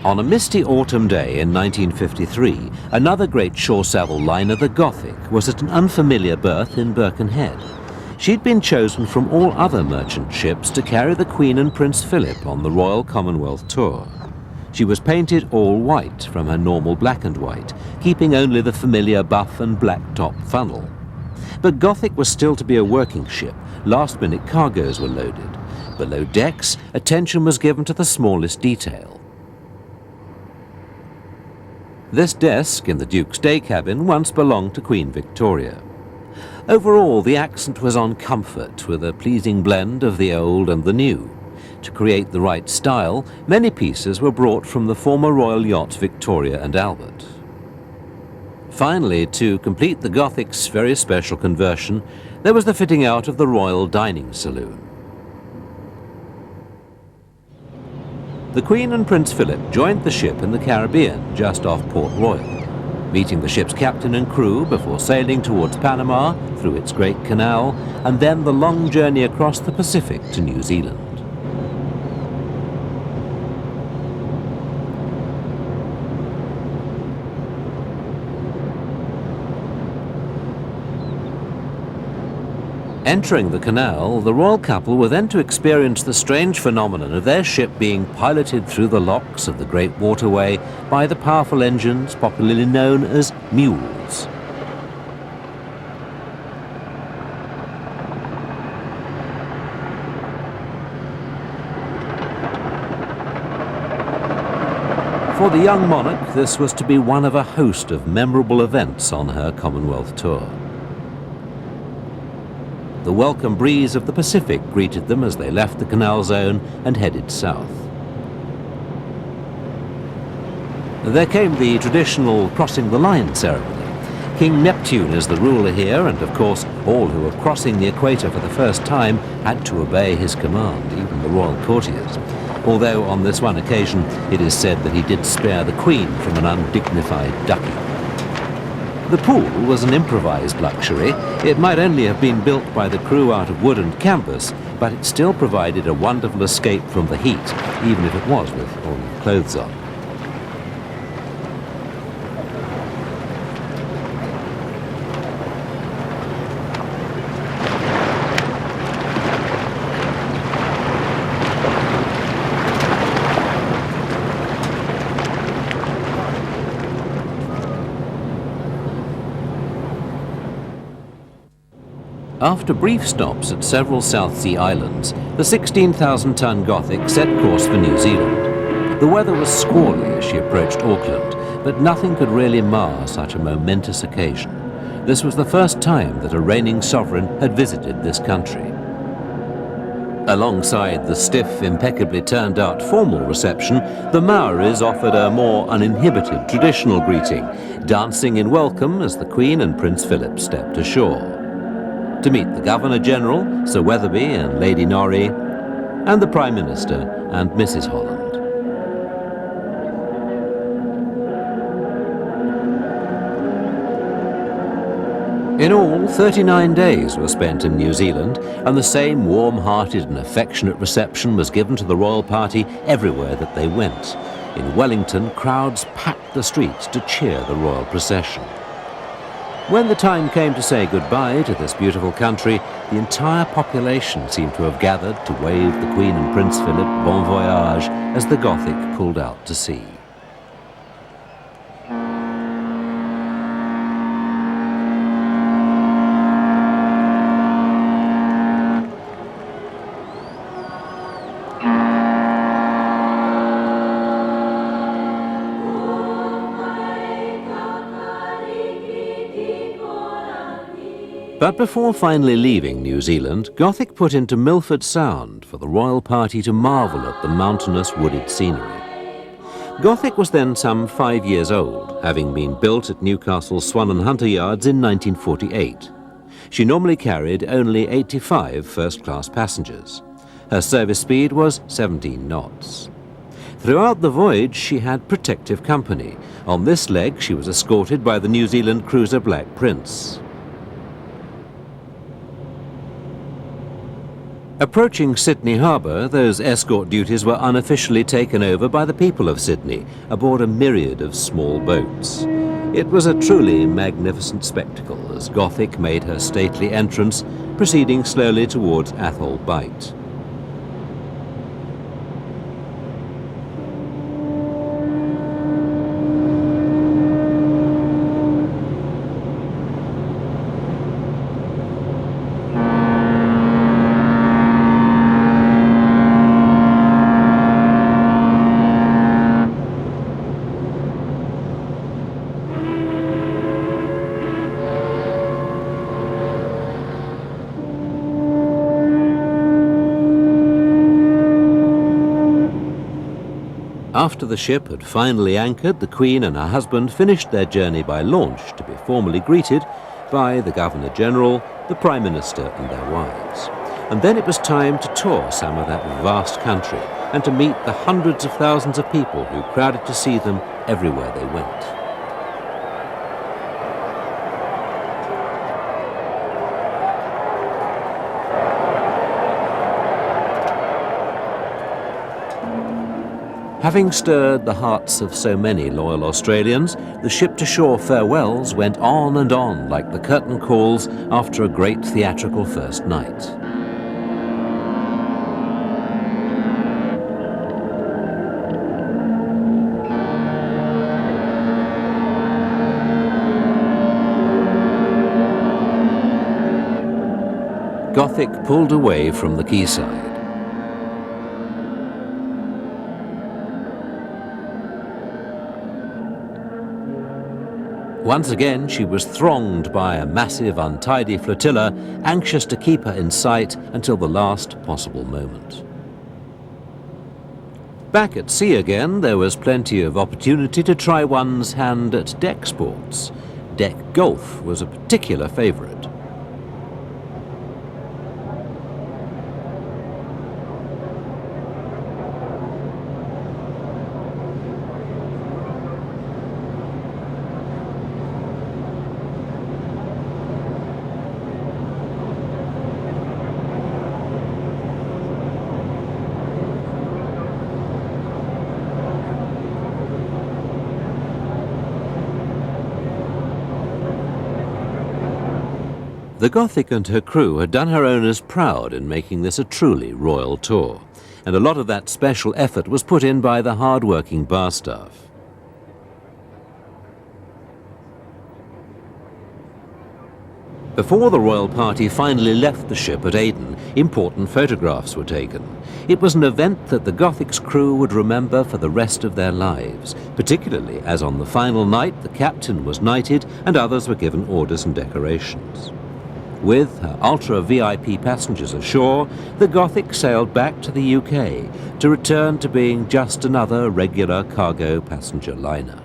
On a misty autumn day in 1953, another great shore-saddle liner, the Gothic, was at an unfamiliar berth in Birkenhead. She'd been chosen from all other merchant ships to carry the Queen and Prince Philip on the Royal Commonwealth tour. She was painted all white from her normal black and white, keeping only the familiar buff and black top funnel. But Gothic was still to be a working ship. Last-minute cargoes were loaded. Below decks, attention was given to the smallest detail. This desk in the Duke's day cabin once belonged to Queen Victoria. Overall, the accent was on comfort, with a pleasing blend of the old and the new. To create the right style, many pieces were brought from the former Royal Yacht Victoria and Albert. Finally, to complete the Gothic's very special conversion, there was the fitting out of the Royal Dining Saloon. The Queen and Prince Philip joined the ship in the Caribbean, just off Port Royal, meeting the ship's captain and crew before sailing towards Panama through its Great Canal, and then the long journey across the Pacific to New Zealand. Entering the canal, the royal couple were then to experience the strange phenomenon of their ship being piloted through the locks of the great waterway by the powerful engines popularly known as mules. For the young monarch, this was to be one of a host of memorable events on her Commonwealth tour. The welcome breeze of the Pacific greeted them as they left the canal zone and headed south. There came the traditional crossing the line ceremony. King Neptune is the ruler here, and of course all who were crossing the equator for the first time had to obey his command, even the royal courtiers. Although on this one occasion it is said that he did spare the Queen from an undignified ducking. The pool was an improvised luxury. It might only have been built by the crew out of wood and canvas, but it still provided a wonderful escape from the heat, even if it was with all your clothes on. After brief stops at several South Sea islands, the 16,000-ton Gothic set course for New Zealand. The weather was squally as she approached Auckland, but nothing could really mar such a momentous occasion. This was the first time that a reigning sovereign had visited this country. Alongside the stiff, impeccably turned-out formal reception, the Maoris offered a more uninhibited traditional greeting, dancing in welcome as the Queen and Prince Philip stepped ashore. To meet the Governor-General, Sir Weatherby and Lady Norrie, and the Prime Minister and Mrs. Holland. In all, 39 days were spent in New Zealand, and the same warm-hearted and affectionate reception was given to the royal party everywhere that they went. In Wellington, crowds packed the streets to cheer the royal procession. When the time came to say goodbye to this beautiful country, the entire population seemed to have gathered to wave the Queen and Prince Philip bon voyage as the Gothic pulled out to sea. But before finally leaving New Zealand, Gothic put into Milford Sound for the royal party to marvel at the mountainous wooded scenery. Gothic was then some 5 years old, having been built at Newcastle's Swan and Hunter yards in 1948. She normally carried only 85 first-class passengers. Her service speed was 17 knots. Throughout the voyage, she had protective company. On this leg, she was escorted by the New Zealand cruiser Black Prince. Approaching Sydney Harbour, those escort duties were unofficially taken over by the people of Sydney aboard a myriad of small boats. It was a truly magnificent spectacle as Gothic made her stately entrance, proceeding slowly towards Athol Bight. After the ship had finally anchored, the Queen and her husband finished their journey by launch to be formally greeted by the Governor-General, the Prime Minister and their wives. And then it was time to tour some of that vast country and to meet the hundreds of thousands of people who crowded to see them everywhere they went. Having stirred the hearts of so many loyal Australians, the ship-to-shore farewells went on and on like the curtain calls after a great theatrical first night. Gothic pulled away from the quayside. Once again, she was thronged by a massive, untidy flotilla, anxious to keep her in sight until the last possible moment. Back at sea again, there was plenty of opportunity to try one's hand at deck sports. Deck golf was a particular favourite. The Gothic and her crew had done her owners proud in making this a truly royal tour, and a lot of that special effort was put in by the hard-working bar staff. Before the royal party finally left the ship at Aden, important photographs were taken. It was an event that the Gothic's crew would remember for the rest of their lives, particularly as on the final night the captain was knighted and others were given orders and decorations. With her ultra-VIP passengers ashore, the Gothic sailed back to the UK to return to being just another regular cargo passenger liner.